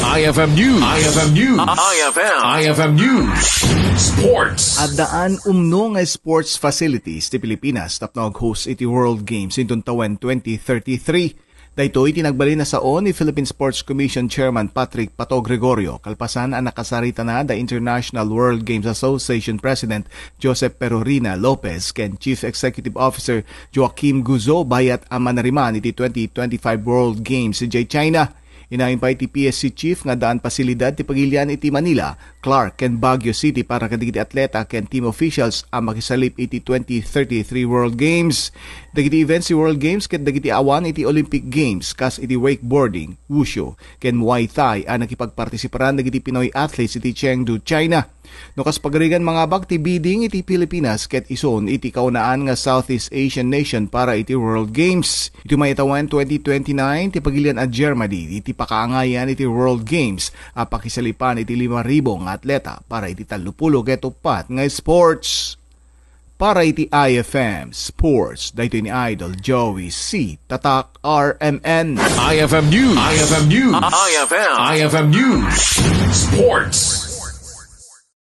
IFM News. IFM News. IFM News. Sports. At daan umno nga sports facilities ti Pilipinas tapnog host iti World Games in tawen 2033. Daytoy tinagbali na saon ni Philippine Sports Commission Chairman Patrick Pato Gregorio kalpasan ang nakasarita na the International World Games Association President Joseph Perorina Lopez ken Chief Executive Officer Joaquim Guzzo bayat ang manariman iti 2025 World Games iti China. Inahimpay ti PSC Chief nga daan pasilidad ti Pagilian iti Manila, Clark ken Baguio City para kadagiti atleta ken team officials ang makisalip iti 2033 World Games. Dagiti events ti World Games ken dagiti awan iti Olympic Games kas iti wakeboarding, wushu ken Muay Thai ang nakipagpartisiparan dagiti Pinoy athletes iti Chengdu, China. No kas pagarigan mga bag ti bidding iti Pilipinas ket ison iti kaunaan nga Southeast Asian nation para iti World Games. Iti maitawan 2029 ti Pagilian at Germany iti pakaangayan iti World Games a pakisalipan iti 5,000 nga atleta para iti 30 ket 4 nga sports. Para iti IFM Sports, dahito ni Idol Joey C. Tatak RMN. IFM News. IFM News. IFM News. Sports.